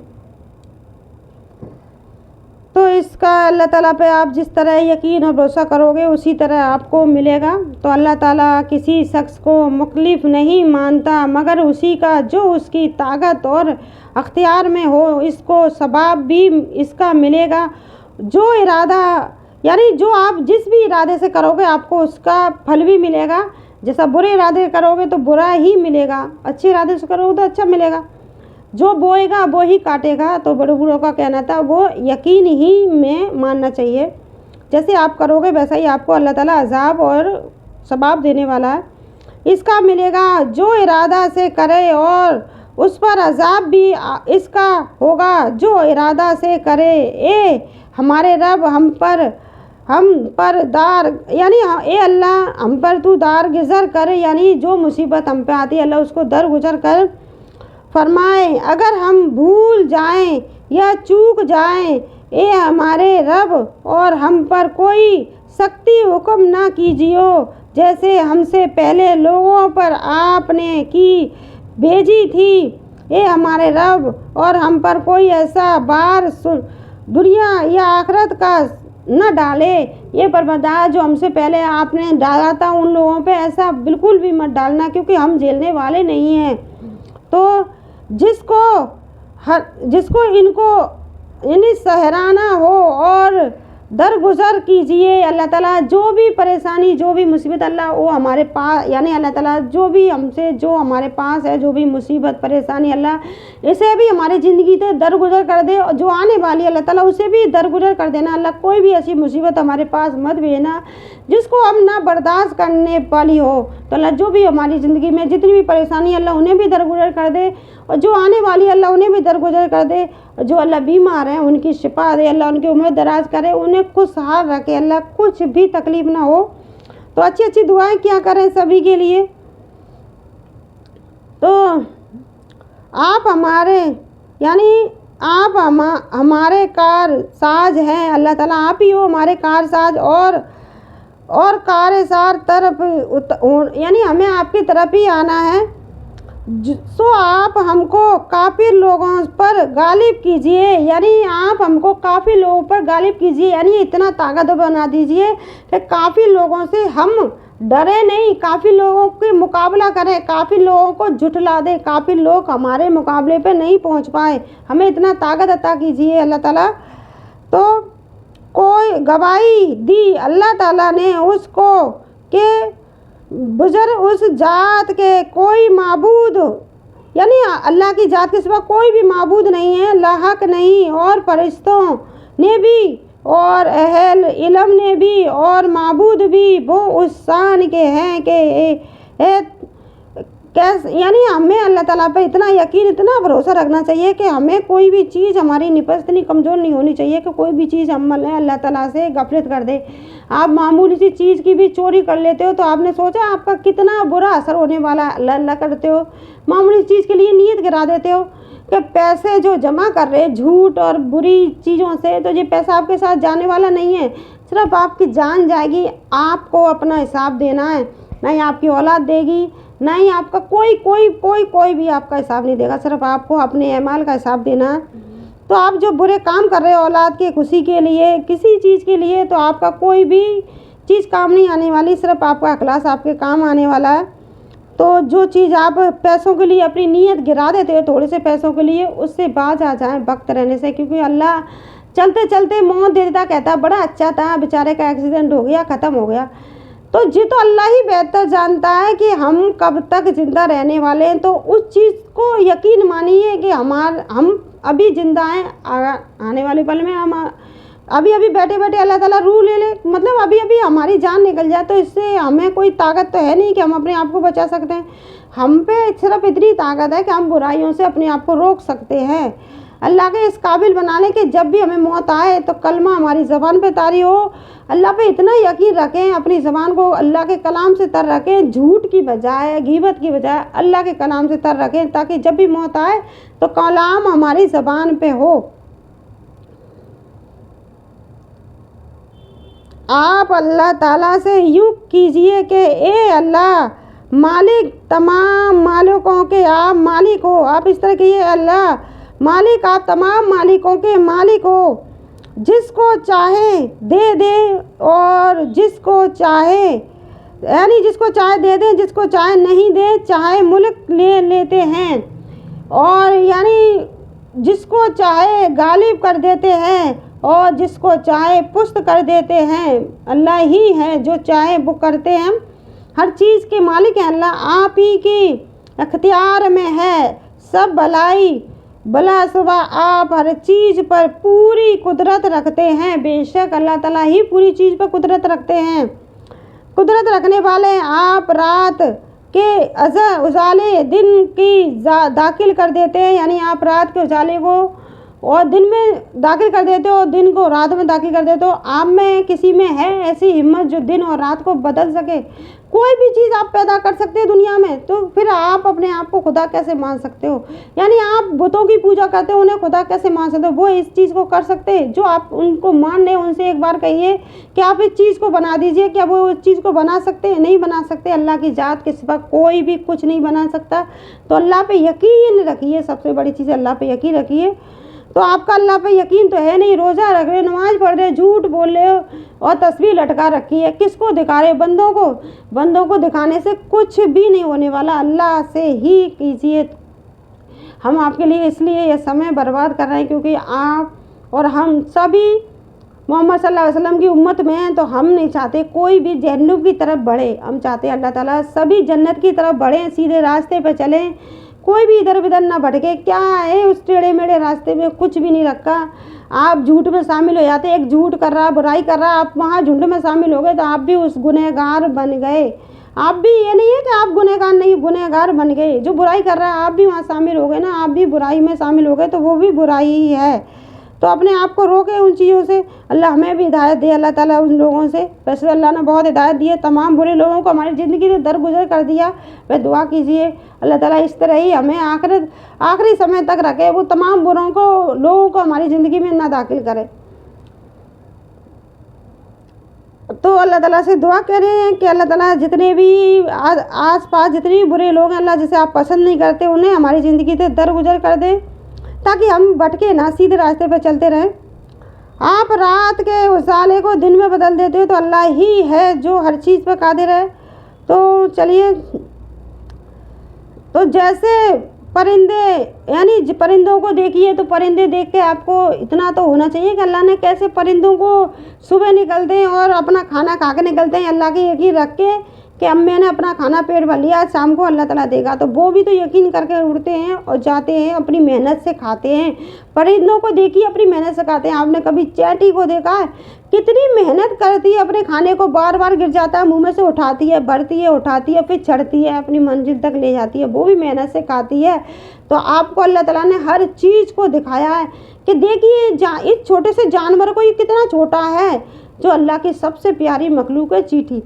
तो इसका अल्लाह ताला पे आप जिस तरह यकीन और भरोसा करोगे उसी तरह आपको मिलेगा। तो अल्लाह ताला किसी शख्स को मुखलिफ नहीं मानता मगर उसी का जो उसकी ताकत और अख्तियार में हो, इसको सवाब भी इसका मिलेगा। जो इरादा, यानी जो आप जिस भी इरादे से करोगे आपको उसका फल भी मिलेगा। जैसा बुरे इरादे करोगे तो बुरा ही मिलेगा, अच्छे इरादे से करोगे तो अच्छा मिलेगा। जो बोएगा वो ही काटेगा, तो बड़े बूढ़ों का कहना था, वो यकीन ही में मानना चाहिए। जैसे आप करोगे वैसा ही आपको अल्लाह ताला अज़ाब और सवाब देने वाला है, इसका मिलेगा। जो इरादा से करे और उस पर अज़ाब भी इसका होगा जो इरादा से करे। ए हमारे रब हम पर दार, यानी ए अल्लाह हम पर तू दार गुज़र कर, यानी जो मुसीबत हम पे आती है अल्लाह उसको दर गुज़र कर फरमाए। अगर हम भूल जाएं या चूक जाएं, ए हमारे रब, और हम पर कोई सख्ती हुक्म ना कीजियो जैसे हमसे पहले लोगों पर आपने की भेजी थी। ए हमारे रब, और हम पर कोई ऐसा बार दुनिया या आखिरत का न डाले। ये परवरदिगार जो हमसे पहले आपने डाला था उन लोगों पे ऐसा बिल्कुल भी मत डालना, क्योंकि हम झेलने वाले नहीं हैं। तो जिसको इनको यानी सहराना हो और दरगुजर कीजिए। अल्लाह ताला जो भी परेशानी, जो भी मुसीबत, अल्लाह वो हमारे पास, यानी अल्लाह ताला जो भी हमसे, जो हमारे पास है, जो भी मुसीबत परेशानी, अल्लाह इसे भी हमारी ज़िंदगी से दरगुजर कर दे, और जो आने वाली अल्लाह ताला उसे भी दरगुजर कर देना। अल्लाह कोई भी ऐसी मुसीबत हमारे पास मत भेजना जिसको हम ना बर्दाश्त करने वाली हो। तो अल्लाह जो भी हमारी ज़िंदगी में जितनी भी परेशानी, अल्लाह उन्हें भी दरगुजर कर दे, और जो आने वाली अल्लाह उन्हें भी दरगुजर कर दे। और जो अल्लाह बीमार हैं उनकी शिफा दे, अल्लाह उनकी उम्र दराज करे, उन्हें खुशहाल रखे, अल्लाह कुछ भी तकलीफ़ ना हो। तो अच्छी अच्छी दुआएं क्या करें सभी के लिए। तो आप हमारे, यानी आप हमारे कार साज हैं। अल्लाह ताला आप ही हो हमारे कार साज, और कार सार तरफ, यानी हमें आपकी तरफ ही आना है। सो आप हमको काफ़ी लोगों पर गालिब कीजिए, यानी आप हमको काफ़ी लोगों पर गालिब कीजिए, यानी इतना ताकतवर बना दीजिए कि काफ़ी लोगों से हम डरे नहीं, काफ़ी लोगों के मुकाबला करें, काफ़ी लोगों को झुठला दे, काफ़ी लोग हमारे मुकाबले पे नहीं पहुंच पाए। हमें इतना ताकत अता कीजिए अल्लाह ताला। तो कोई गवाही दी अल्लाह ताला ने उसको कि बुजुर्ग उस जात के कोई माबूद, यानी अल्लाह की जात के सिवा कोई भी माबूद नहीं है, लाहक नहीं, और फरिश्तों ने भी और अहल इल्म ने भी और माबूद भी वो उस शान के हैं कि कैसे, यानी हमें अल्लाह ताला पे इतना यकीन, इतना भरोसा रखना चाहिए कि हमें कोई भी चीज़ हमारी निपस इतनी कमज़ोर नहीं होनी चाहिए कि कोई भी चीज़ हम अल्लाह ताला से गफलत कर दे। आप मामूली सी चीज़ की भी चोरी कर लेते हो तो आपने सोचा आपका कितना बुरा असर होने वाला है। अल्लाह करते हो, मामूली चीज़ के लिए नीयत गिरा देते हो कि पैसे जो जमा कर रहे झूठ और बुरी चीज़ों से, तो ये पैसा आपके साथ जाने वाला नहीं है, सिर्फ आपकी जान जाएगी। आपको अपना हिसाब देना है, नहीं आपकी औलाद देगी, नहीं आपका कोई भी आपका हिसाब नहीं देगा, सिर्फ आपको अपने अमाल का हिसाब देना है। तो आप जो बुरे काम कर रहे हो औलाद की खुशी के लिए, किसी चीज़ के लिए, तो आपका कोई भी चीज़ काम नहीं आने वाली, सिर्फ आपका इखलास आपके काम आने वाला है। तो जो चीज़ आप पैसों के लिए अपनी नीयत गिरा देते हो थोड़े से पैसों के लिए, उससे बाज आ जाए वक्त रहने से, क्योंकि अल्लाह चलते चलते मौत दे देता, कहता बड़ा अच्छा था, बेचारे का एक्सीडेंट हो गया, ख़त्म हो गया। तो जी तो अल्लाह ही बेहतर जानता है कि हम कब तक ज़िंदा रहने वाले हैं। तो उस चीज़ को यकीन मानिए कि हम अभी ज़िंदा हैं, आने वाले पल में हम अभी बैठे बैठे अल्लाह ताला रूह ले ले, मतलब अभी हमारी जान निकल जाए, तो इससे हमें कोई ताकत तो है नहीं कि हम अपने आप को बचा सकते हैं। हम पे सिर्फ इतनी ताकत है कि हम बुराइयों से अपने आप को रोक सकते हैं। अल्लाह के इस काबिल बना लें कि जब भी हमें मौत आए तो कलमा हमारी ज़बान पे तारी हो। अल्लाह पे इतना यकीन रखें, अपनी ज़बान को अल्लाह के कलाम से तर रखें, झूठ की बजाय, गीबत की बजाय अल्लाह के कलाम से तर रखें, ताकि जब भी मौत आए तो कलाम हमारी ज़बान पे हो। आप अल्लाह ताला से यूँ कीजिए कि ए अल्लाह मालिक, तमाम मालिकों के आप मालिक हो। आप इस तरह कीजिए, अल्लाह मालिक, आप तमाम मालिकों के मालिक हो, जिसको चाहे दे दे और जिसको चाहे, यानी जिसको चाहे दे दे, जिसको चाहे नहीं दे, चाहे मुल्क ले लेते हैं, और यानी जिसको चाहे गालिब कर देते हैं और जिसको चाहे पुस्त कर देते हैं। अल्लाह ही है जो चाहे वो करते हैं, हर चीज़ के मालिक हैं। अल्लाह आप ही की अख्तियार में है सब भला सुबह, आप हर चीज़ पर पूरी कुदरत रखते हैं। बेशक अल्लाह ताला ही पूरी चीज़ पर कुदरत रखते हैं, कुदरत रखने वाले आप रात के उजाले दिन की दाखिल कर देते हैं, यानी आप रात के उजाले को और दिन में दाखिल कर देते हो, दिन को रात में दाखिल कर देते हो। आप में किसी में है ऐसी हिम्मत जो दिन और रात को बदल सके? कोई भी चीज़ आप पैदा कर सकते हैं दुनिया में, तो फिर आप अपने आप को खुदा कैसे मान सकते हो? यानी आप बुतों की पूजा करते हो, उन्हें खुदा कैसे मान सकते हो? वो इस चीज़ को कर सकते हैं जो आप उनको मान रहे हैं। उनसे एक बार कहिए कि आप इस चीज़ को बना दीजिए, क्या वो उस चीज़ को बना सकते हैं? नहीं बना सकते। अल्लाह की ज़ात के सिवा कोई भी कुछ नहीं बना सकता। तो अल्लाह पे यकीन रखिए, सबसे बड़ी चीज़ अल्लाह पे यकीन रखिए। तो आपका अल्लाह पे यकीन तो है नहीं, रोज़ा रख रहे, नमाज पढ़ रहे, झूठ बोल रहे हो और तस्वीर लटका रखी है। किसको दिखा रहे? बंदों को दिखाने से कुछ भी नहीं होने वाला। अल्लाह से ही कीजिए। हम आपके लिए इसलिए ये समय बर्बाद कर रहे हैं क्योंकि आप और हम सभी मोहम्मद सल्लल्लाहु अलैहि वसल्लम की उम्मत में हैं, तो हम नहीं चाहते कोई भी जहन्नुम की तरफ बढ़े। हम चाहते हैं अल्लाह ताला सभी जन्नत की तरफ बढ़ें, सीधे रास्ते पे चलें, कोई भी इधर उधर ना भटके। क्या है उस टेढ़े मेढ़े रास्ते में, कुछ भी नहीं रखा। आप झूठ में शामिल हो जाते, एक झूठ कर रहा, बुराई कर रहा, आप वहाँ झुंड में शामिल हो गए तो आप भी उस गुनहगार बन गए। आप भी, ये नहीं है कि आप गुनहगार नहीं, गुनहगार बन गए। जो बुराई कर रहा है आप भी वहाँ शामिल हो गए ना, आप भी बुराई में शामिल हो गए, तो वो भी बुराई ही है। तो अपने आप को रोके उन चीज़ों से। अल्लाह हमें भी हिदायत दे अल्लाह ताला उन लोगों से। वैसे अल्लाह ने बहुत हिदायत दी है, तमाम बुरे लोगों को हमारी ज़िंदगी से दरगुजर कर दिया। वह दुआ कीजिए अल्लाह ताला इस तरह ही हमें आखिरी समय तक रखे, वो तमाम बुरों को लोगों को हमारी ज़िंदगी में ना दाखिल करे। तो अल्लाह ताला से दुआ कर रहे हैं कि अल्लाह ताला जितने भी आस पास जितने भी बुरे लोग हैं, अल्लाह जिसे आप पसंद नहीं करते, उन्हें हमारी ज़िंदगी से दरगुजर कर दें, ताकि हम भटके ना, सीधे रास्ते पर चलते रहें। आप रात के उजाले को दिन में बदल देते हो, तो अल्लाह ही है जो हर चीज़ पर कादिर है। तो चलिए, तो जैसे परिंदे, यानी परिंदों को देखिए, तो परिंदे देख के आपको इतना तो होना चाहिए कि अल्लाह ने कैसे परिंदों को सुबह निकलते हैं और अपना खाना खा के निकलते हैं, अल्लाह के यकीन रख के कि अब मैंने अपना खाना पेट भर लिया, शाम को अल्लाह ताला देगा। तो वो भी तो यकीन करके उड़ते हैं और जाते हैं, अपनी मेहनत से खाते हैं। परिंदों को देखिए, अपनी मेहनत से खाते हैं। आपने कभी चैटी को देखा है? कितनी मेहनत करती है, अपने खाने को बार बार गिर जाता है, मुंह में से उठाती है, भरती है, उठाती है, फिर चढ़ती है, अपनी मंजिल तक ले जाती है, वो भी मेहनत से खाती है। तो आपको अल्लाह ताला ने हर चीज़ को दिखाया है कि देखिए इस छोटे से जानवर को ये कितना छोटा है, जो अल्लाह की सबसे प्यारी मखलूक है, चींटी।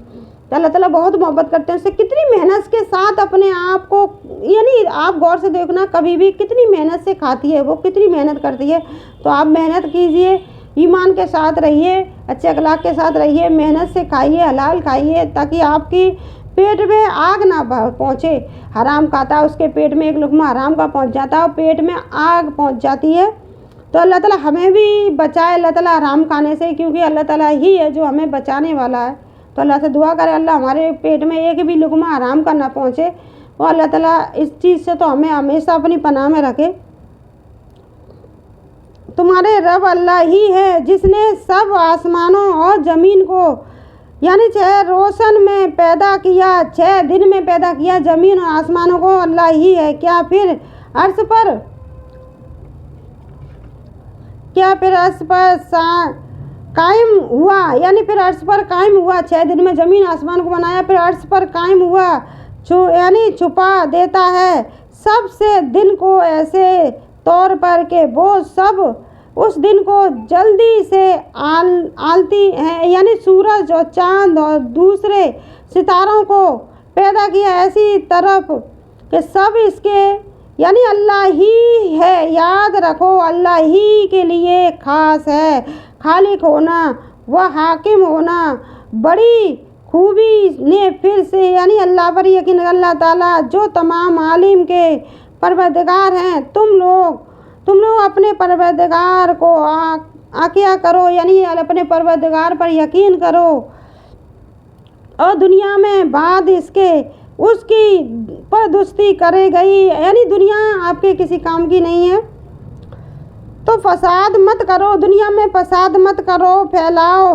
तो अल्लाह ताला बहुत मोहब्बत करते हैं उससे, कितनी मेहनत के साथ अपने आप को, यानी आप गौर से देखना कभी भी कितनी मेहनत से खाती है, वो कितनी मेहनत करती है। तो आप मेहनत कीजिए, ईमान के साथ रहिए, अच्छे अखलाक के साथ रहिए, मेहनत से खाइए, हलाल खाइए, ताकि आपकी पेट में आग ना पहुँचे। हराम खाता है, उसके पेट में एक लुक़मा हराम का पहुँच जाता है और पेट में आग पहुँच जाती है। तो अल्लाह ताला हमें भी बचाए, अल्लाह ताला हराम खाने से, क्योंकि अल्लाह ताला ही है जो हमें बचाने वाला है। तो अल्लाह से दुआ करें अल्लाह हमारे पेट में एक भी लुक़मा हराम का ना पहुँचे, और अल्लाह ताला इस चीज़ से तो हमें हमेशा अपनी पनाह में रखे। तुम्हारे रब अल्लाह ही है जिसने सब आसमानों और ज़मीन को, यानी 6 रोशन में पैदा किया, 6 दिन में पैदा किया ज़मीन और आसमानों को, अल्लाह ही है। क्या फिर अर्श पर कायम हुआ, यानी फिर अर्श पर कायम हुआ। 6 दिन में ज़मीन आसमान को बनाया, फिर अर्श पर कायम हुआ, यानी छुपा देता है सबसे दिन को ऐसे तौर पर कि वो सब उस दिन को जल्दी से आलती हैं, यानी सूरज और चाँद और दूसरे सितारों को पैदा किया ऐसी तरफ कि सब इसके, यानी अल्लाह ही है। याद रखो अल्लाह ही के लिए ख़ास है खालिक होना व हाकिम होना। बड़ी खूबी ने फिर से, यानी अल्लाह पर यकीन, अल्लाह ताला जो तमाम आलिम के परवरदिगार हैं। तुम लोग अपने परवरदिगार को आकिया करो, यानी अपने परवरदिगार पर यकीन करो, और दुनिया में बाद इसके उसकी परदुस्ती करे गई, यानी दुनिया आपके किसी काम की नहीं है। तो फसाद मत करो, दुनिया में फसाद मत करो, फैलाओ,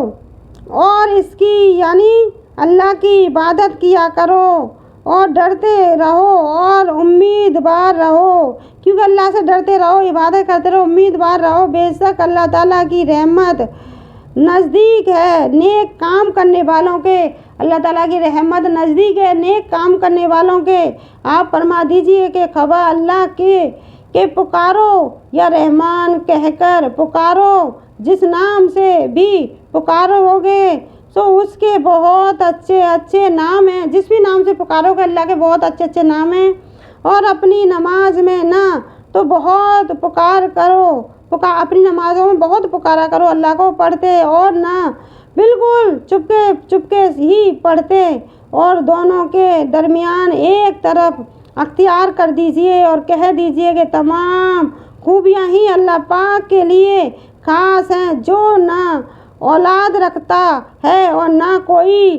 और इसकी, यानी अल्लाह की इबादत किया करो, और डरते रहो और उम्मीदवार रहो, क्योंकि अल्लाह से डरते रहो, इबादत करते रहो, उम्मीदवार रहो। बेशक अल्लाह ताला की रहमत नज़दीक है नेक काम करने वालों के। अल्लाह ताला की रहमत नज़दीक है नेक काम करने वालों के। आप फरमा दीजिए कि खबा अल्लाह के पुकारो या रहमान कहकर पुकारो, जिस नाम से भी पुकारोगे तो उसके बहुत अच्छे अच्छे नाम हैं। जिस भी नाम से पुकारोगे अल्लाह के बहुत अच्छे अच्छे नाम हैं। और अपनी नमाज में ना तो बहुत पुकार करो, अपनी नमाज़ों में बहुत पुकारा करो अल्लाह को पढ़ते, और ना बिल्कुल चुपके ही पढ़ते, और दोनों के दरमियान एक तरफ अख्तियार कर दीजिए और कह दीजिए कि तमाम खूबियाँ ही अल्लाह पाक के लिए ख़ास हैं, जो ना औलाद रखता है और ना कोई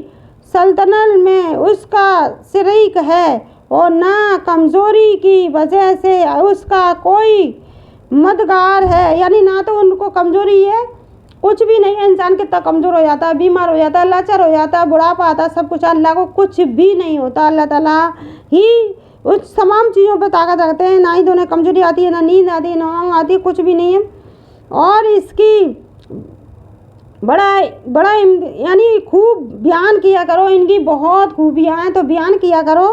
सल्तनत में उसका शरीक है, और ना कमज़ोरी की वजह से उसका कोई मददगार है, यानी ना तो उनको कमज़ोरी है कुछ भी नहीं है। इंसान कितना कमज़ोर हो जाता है, बीमार हो जाता है, लाचार हो जाता है, बुढ़ापा आता है, सब कुछ, अल्लाह को कुछ भी नहीं होता। अल्लाह ताला ही उस तमाम चीज़ों पे ताकत रखते हैं। ना ही तो उन्हें कमज़ोरी आती है, ना नींद आती है, ना ऊँघ आती है, कुछ भी नहीं है। और इसकी बड़ा बड़ा यानी खूब बयान किया करो, इनकी बहुत खूबियाँ हैं तो बयान किया करो।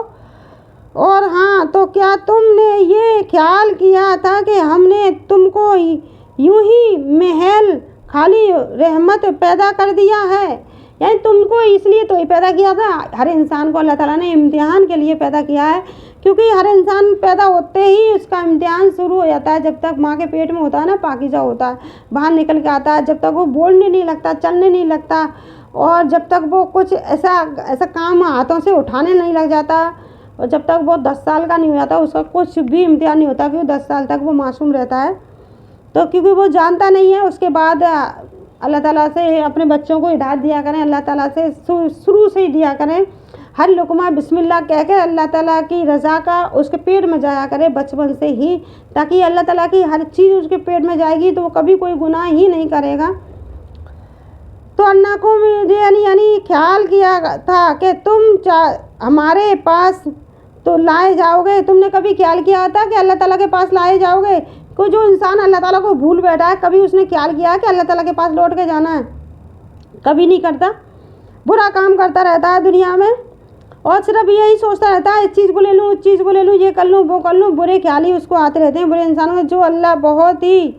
और हाँ, तो क्या तुमने ये ख्याल किया था कि हमने तुमको यूं ही महल खाली रहमत पैदा कर दिया है? यानी तुमको इसलिए तो ही पैदा किया था। हर इंसान को अल्लाह ताला ने इम्तिहान के लिए पैदा किया है, क्योंकि हर इंसान पैदा होते ही उसका इम्तिहान शुरू हो जाता है। जब तक माँ के पेट में होता है ना, पाकीज़ा होता है, बाहर निकल के आता है, जब तक वो बोलने नहीं लगता, चलने नहीं लगता, और जब तक वो कुछ ऐसा काम हाथों से उठाने नहीं लग जाता, और जब तक वो 10 साल का नहीं हो जाता, उसका कुछ भी इम्तिहान नहीं होता, क्योंकि 10 साल तक वो मासूम रहता है। तो क्योंकि वो जानता नहीं है, उसके बाद अल्लाह ताला से अपने बच्चों को हिदायत दिया करें, अल्लाह ताला से शुरू से ही दिया करें। हर लुकमा बिस्मिल्लाह कह के अल्लाह ताला की रज़ा का उसके पेट में जाया करे बचपन से ही, ताकि अल्लाह ताला की हर चीज़ उसके पेट में जाएगी तो वो कभी कोई गुनाह ही नहीं करेगा। तो अल्लाह को यानी ख्याल किया था कि तुम हमारे पास तो लाए जाओगे। तुमने कभी ख्याल किया था कि अल्लाह ताला के पास लाए जाओगे? कोई जो इंसान अल्लाह ताला को भूल बैठा है, कभी उसने ख्याल किया है कि अल्लाह ताला के पास लौट के जाना है? कभी नहीं करता। बुरा काम करता रहता है दुनिया में, और सिर्फ यही सोचता रहता है, इस चीज़ को ले लूँ, उस चीज़ को ले लूँ, ये कर लूँ, वो कर लूँ। बुरे ख्याल ही उसको आते रहते हैं, बुरे इंसानों में। जो अल्लाह बहुत ही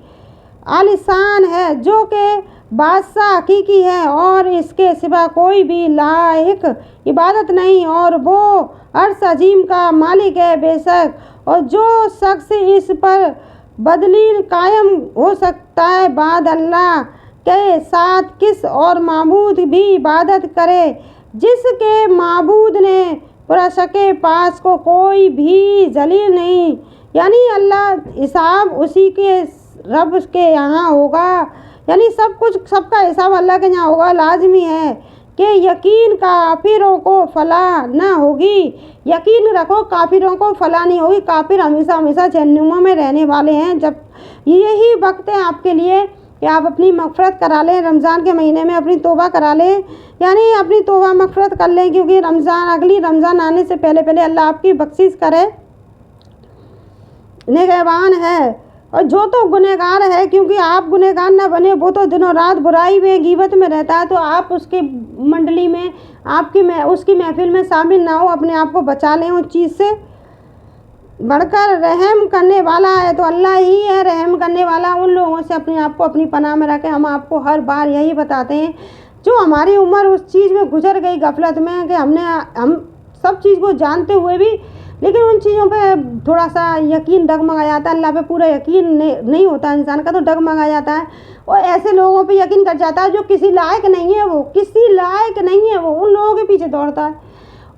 आलिशान है, जो कि बादशाह हकीकी है, और इसके सिवा कोई भी लायक इबादत नहीं, और वो अर्श अजीम का मालिक है बेशक। और जो शख्स इस पर बदली कायम हो सकता है बाद अल्लाह के साथ, किस और माबूद भी इबादत करे जिसके माबूद ने पुरशके पास को कोई भी जलील नहीं। यानी अल्लाह हिसाब उसी के रब के यहाँ होगा, यानी सब कुछ, सबका हिसाब अल्लाह के यहाँ होगा। लाजमी है कि यकीन काफिरों को फलाह न होगी। यकीन रखो, काफिरों को फलाह नहीं होगी। काफिर हमेशा हमेशा जहन्नुम में रहने वाले हैं। जब यही वक्त है आपके लिए कि आप अपनी मग़फ़िरत करा लें, रमज़ान के महीने में अपनी तौबा करा लें, यानी अपनी तौबा मग़फ़िरत कर लें, क्योंकि अगली रमज़ान आने से पहले पहले अल्लाह आपकी बख्शिश करे, निगहबान है। और जो तो गुनहगार है, क्योंकि आप गुनहगार ना बने, वो तो दिनों रात बुराई में, गीबत में रहता है, तो आप उसके मंडली में, उसकी महफिल में शामिल ना हो, अपने आप को बचा लें उस चीज़ से। बढ़कर रहम करने वाला है तो अल्लाह ही है, रहम करने वाला। उन लोगों से अपने आप को अपनी पनाह में रखें। हम आपको हर बार यही बताते हैं, जो हमारी उम्र उस चीज़ में गुजर गई गफलत में, कि हम सब चीज़ को जानते हुए भी, लेकिन उन चीज़ों पे थोड़ा सा यकीन डगमगा जाता है। अल्लाह पे पूरा यकीन नहीं होता इंसान का, तो डगमगा जाता है, और ऐसे लोगों पे यकीन कर जाता है जो किसी लायक नहीं है, वो किसी लायक नहीं है, वो उन लोगों के पीछे दौड़ता है।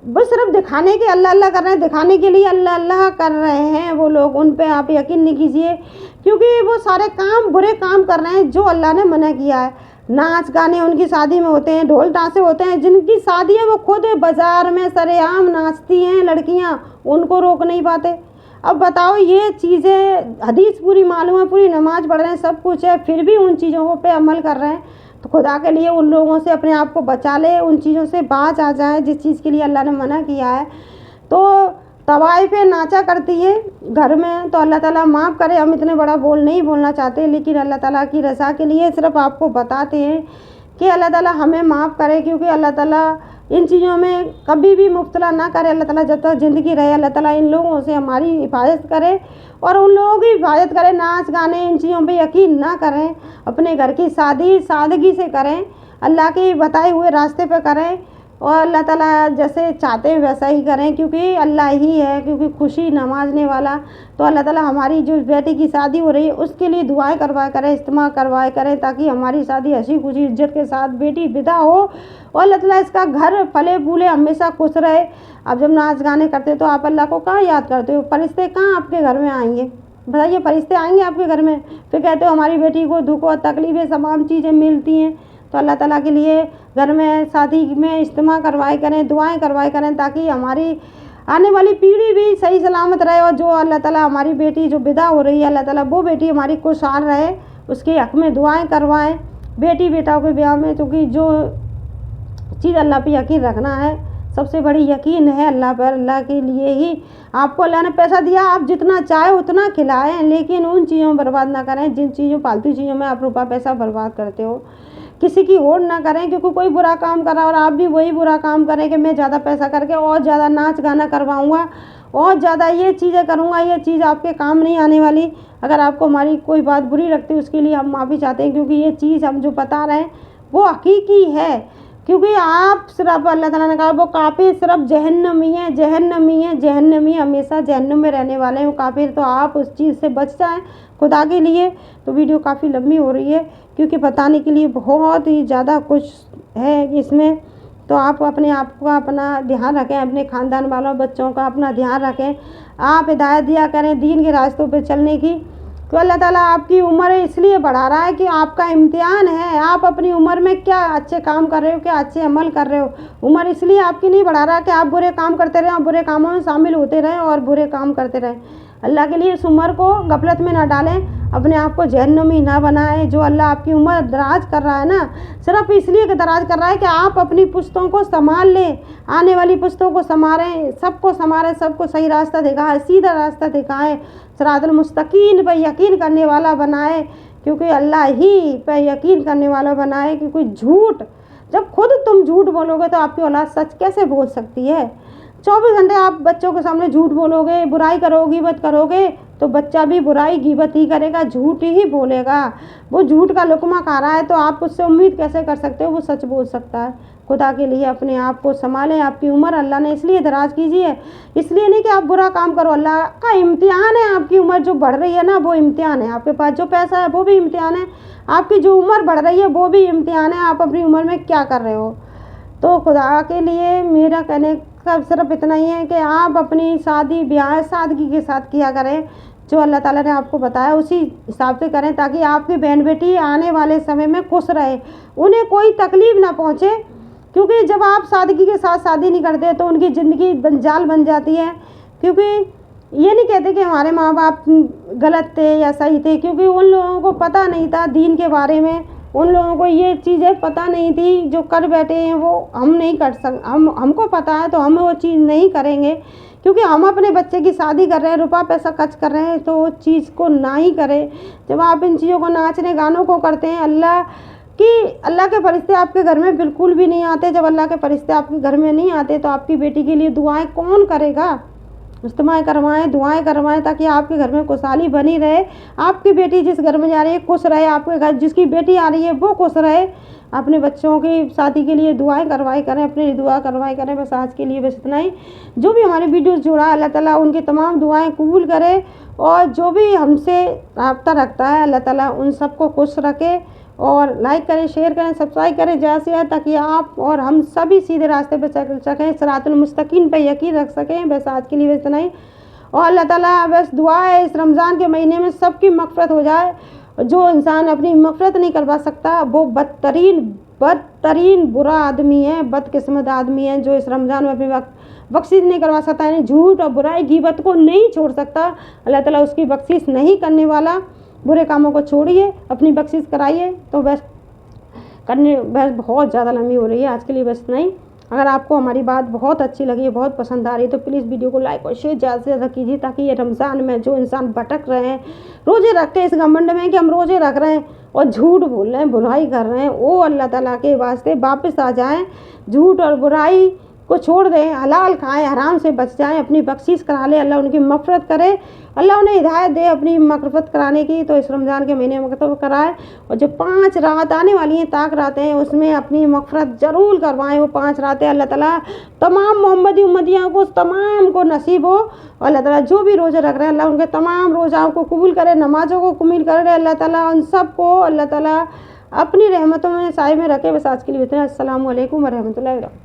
बस सिर्फ दिखाने के अल्लाह अल्लाह कर रहे हैं, दिखाने के लिए अल्लाह अल्लाह कर रहे हैं वो लोग, उन पे आप यकीन नहीं कीजिए, क्योंकि वो सारे काम बुरे काम कर रहे हैं जो अल्लाह ने मना किया है। नाच गाने उनकी शादी में होते हैं, ढोल ताशे होते हैं, जिनकी शादी है वो खुद बाज़ार में सरेआम नाचती हैं लड़कियां, उनको रोक नहीं पाते। अब बताओ, ये चीज़ें, हदीस पूरी मालूम है, पूरी नमाज पढ़ रहे हैं, सब कुछ है, फिर भी उन चीज़ों पे अमल कर रहे हैं। तो खुदा के लिए उन लोगों से अपने आप को बचा ले, उन चीज़ों से बाज आ जाए जिस चीज़ के लिए अल्लाह ने मना किया है। तो तवाई पे नाचा करती है घर में, तो अल्लाह ताला माफ़ करे, हम इतने बड़ा नहीं बोलना चाहते, लेकिन अल्लाह ताला की रज़ा के लिए सिर्फ आपको बताते हैं कि अल्लाह ताला हमें माफ़ करे, क्योंकि अल्लाह ताला इन चीज़ों में कभी भी मुब्तला ना करे। अल्लाह ताला जब तक ज़िंदगी रहे, अल्लाह ताला इन लोगों से हमारी हिफाजत करे, और उन लोगों की हिफाजत करे। नाच गाने इन चीज़ों पे यकीन ना करें, अपने घर की शादी सादगी से करें, अल्लाह के बताए हुए रास्ते पे करें, और अल्लाह ताला जैसे चाहते हैं वैसा ही करें, क्योंकि अल्लाह ही है, क्योंकि खुशी नमाजने वाला। तो अल्लाह ताला हमारी जो बेटी की शादी हो रही है उसके लिए दुआएं करवाया करें, इज्तिमा करवाया करें, ताकि हमारी शादी हंसी खुशी इज्जत के साथ बेटी विदा हो, और अल्लाह ताला इसका घर फले फूले हमेशा खुश रहे। अब जब नाच गाने करते तो आप अल्लाह को कहाँ याद करते हो? फरिश्ते कहाँ आपके घर में आएंगे? बताइए, फरिश्ते आएंगे आपके घर में? फिर कहते हो हमारी बेटी को दुख और तकलीफ़ें तमाम चीज़ें मिलती हैं। तो अल्लाह ताला के लिए घर में शादी में इज्तिमा करवाए करें, दुआएं करवाए करें, ताकि हमारी आने वाली पीढ़ी भी सही सलामत रहे, और जो अल्लाह ताला हमारी बेटी जो विदा हो रही है, अल्लाह ताला वो बेटी हमारी खुशहाल रहे, उसके हक़ में दुआएं करवाएं। बेटी बेटा के ब्याह में, क्योंकि जो चीज़ अल्लाह पे यकीन रखना है, सबसे बड़ी यकीन है अल्लाह पर। अल्लाह के लिए ही आपको अल्लाह ने पैसा दिया, आप जितना चाहे उतना खिलाएं, लेकिन उन चीज़ों में बर्बाद ना करें जिन चीज़ों फालतू चीज़ों में आप रुपया पैसा बर्बाद करते हो। किसी की होड़ ना करें, क्योंकि कोई बुरा काम कर रहा है और आप भी वही बुरा काम करें कि मैं ज़्यादा पैसा करके और ज़्यादा नाच गाना करवाऊँगा और ज़्यादा ये चीज़ें करूँगा, ये चीज़ आपके काम नहीं आने वाली। अगर आपको हमारी कोई बात बुरी लगती है उसके लिए हम माफ़ी चाहते हैं, क्योंकि ये चीज़ हम जो बता रहे हैं वो हकीकी है। क्योंकि आप सिर्फ अल्लाह ताला ने कहा वो काफिर सिर्फ जहन्नमी है, जहन्नमी है, जहन्नमी हमेशा जहन्नम में रहने वाले हैं वो काफिर। तो आप उस चीज़ से बच जाएं खुदा के लिए। तो वीडियो काफ़ी लंबी हो रही है क्योंकि बताने के लिए बहुत ही ज़्यादा कुछ है इसमें। तो आप अपने आप का अपना ध्यान रखें, अपने ख़ानदान वालों बच्चों का अपना ध्यान रखें। आप हिदायत दिया करें दीन के रास्तों पर चलने की। तो अल्लाह ताला आपकी उम्र इसलिए बढ़ा रहा है कि आपका इम्तिहान है। आप अपनी उम्र में क्या अच्छे काम कर रहे हो, क्या अच्छे अमल कर रहे हो। उम्र इसलिए आपकी नहीं बढ़ा रहा कि आप बुरे काम करते रहें और बुरे कामों में शामिल होते रहें और बुरे काम करते रहें। अल्लाह के लिए इस उम्र को गफलत में ना डालें, अपने आप को जहन्नमी ना बनाएं। जो अल्लाह आपकी उम्र दराज कर रहा है ना, सिर्फ इसलिए कि दराज कर रहा है कि आप अपनी पुश्तों को संभाल लें, आने वाली पुश्तों को संभालें, सबको संभालें, सबको सही रास्ता दिखाएं, सीधा रास्ता दिखाएं, सिरातुल मुस्तकीम पर यकीन करने वाला बनाए। क्योंकि अल्लाह ही पर यकीन करने वाला बनाए। क्योंकि झूठ, जब खुद तुम झूठ बोलोगे तो आपकी औलाद सच कैसे बोल सकती है। 24 घंटे आप बच्चों के सामने झूठ बोलोगे, बुराई करोगे, गिबत करोगे, तो बच्चा भी बुराई गिबत ही करेगा, झूठ ही बोलेगा। वो झूठ का लुकमा खा रहा है तो आप उससे उम्मीद कैसे कर सकते हो वो सच बोल सकता है। खुदा के लिए अपने आप को संभालें। आपकी उम्र अल्लाह ने इसलिए दराज कीजिए, इसलिए नहीं कि आप बुरा काम करो। अल्लाह का इम्तिहान है। आपकी उम्र जो बढ़ रही है ना वो इम्तिहान है। आपके पास जो पैसा है वो भी इम्तिहान है। आपकी जो उम्र बढ़ रही है वो भी इम्तिहान है। आप अपनी उम्र में क्या कर रहे हो। तो खुदा के लिए मेरा कहने का सिर्फ इतना ही है कि आप अपनी शादी ब्याह सादगी के साथ किया करें। जो अल्लाह ताला ने आपको बताया उसी हिसाब से करें, ताकि आपकी बहन बेटी आने वाले समय में खुश रहे, उन्हें कोई तकलीफ़ ना पहुँचे। क्योंकि जब आप सादगी के साथ शादी नहीं करते तो उनकी ज़िंदगी जंजाल बन जाती है। क्योंकि ये नहीं कहते कि हमारे माँ बाप गलत थे या सही थे, क्योंकि उन लोगों को पता नहीं था दीन के बारे में। उन लोगों को ये चीज़ें पता नहीं थी, जो कर बैठे हैं वो हम नहीं कर हमको पता है तो हम वो चीज़ नहीं करेंगे। क्योंकि हम अपने बच्चे की शादी कर रहे हैं, रुपया पैसा खर्च कर रहे हैं, तो वो चीज़ को ना ही करें। जब आप इन चीज़ों को नाचने गानों को करते हैं, अल्लाह के फरिश्ते आपके घर में बिल्कुल भी नहीं आते। जब अल्लाह के फरिश्ते आपके घर में नहीं आते तो आपकी बेटी के लिए दुआएं कौन करेगा। इज्तिमाएं करवाएं, दुआएं करवाएं, ताकि आपके घर में खुशहाली बनी रहे। आपकी बेटी जिस घर में जा रही है खुश रहे, आपके घर जिसकी बेटी आ रही है वो खुश रहे। अपने बच्चों की शादी के लिए दुआएं करवाई करें, अपने लिए दुआ करवाई करें। बस आज के लिए बस इतना ही। जो भी हमारे वीडियोस जुड़ा है अल्लाह ताला उनकी तमाम दुआएं कबूल करे, और जो भी हमसे राब्ता रखता है अल्लाह ताला उन सबको खुश रखे। और लाइक करें, शेयर करें, सब्सक्राइब करें ज़्यादा से ज़्यादा, ताकि आप और हम सभी सीधे रास्ते पर चल सकें, सिरातुल मुस्तकीम पर यकीन रख सकें। बस आज के लिए बस इतना ही। और अल्लाह ताला बस दुआ है इस रमज़ान के महीने में सबकी मग़फ़िरत हो जाए। जो इंसान अपनी मग़फ़िरत नहीं करवा सकता वो बदतरीन बुरा आदमी है, बदकिस्मत आदमी है, जो इस रमज़ान में अपनी बख्शिश नहीं करवा सकता, यानी झूठ और बुराई गिबत को नहीं छोड़ सकता। अल्लाह ताला उसकी बख्शिश नहीं करने वाला। बुरे कामों को छोड़िए, अपनी बख्शिश कराइए। तो बस बहुत ज़्यादा लंबी हो रही है, आज के लिए बस इतना ही। अगर आपको हमारी बात बहुत अच्छी लगी है, बहुत पसंद आ रही है, तो प्लीज़ वीडियो को लाइक और शेयर ज़्यादा से ज़्यादा कीजिए, ताकि ये रमज़ान में जो इंसान भटक रहे हैं, रोज़े रखते हैं इस घमंड में कि हम रोज़े रख रहे हैं और झूठ बोल रहे हैं, बुराई कर रहे हैं, वो अल्लाह ताला के वास्ते वापस आ जाएं, झूठ और बुराई को छोड़ दें, हलाल खाएं, हराम से बच जाएं, अपनी बख्शिश करा लें, अल्लाह उनकी मग़फ़िरत करे, अल्लाह उन्हें हिदायत दे अपनी मग़फ़िरत कराने की। तो इस रमज़ान के महीने में मग़फ़िरत कराए, और जो 5 रात आने वाली हैं, ताक रातें हैं, उसमें अपनी मग़फ़िरत ज़रूर करवाएं। वो 5 रातें अल्लाह ताला तमाम मोहम्मदी उम्मतियों को तमाम को नसीब हो। और अल्लाह ताला जो भी रोज़े रख रहे हैं अल्लाह उनके तमाम रोज़ाओं को कबूल करे, नमाज़ों को कबूल करे। अल्लाह ताला उन सब को अल्लाह ताला अपनी रहमतों में साए में रखे। बस आज के लिए इतना। अस्सलामु अलैकुम व रहमतुल्लाहि व बरकातहू।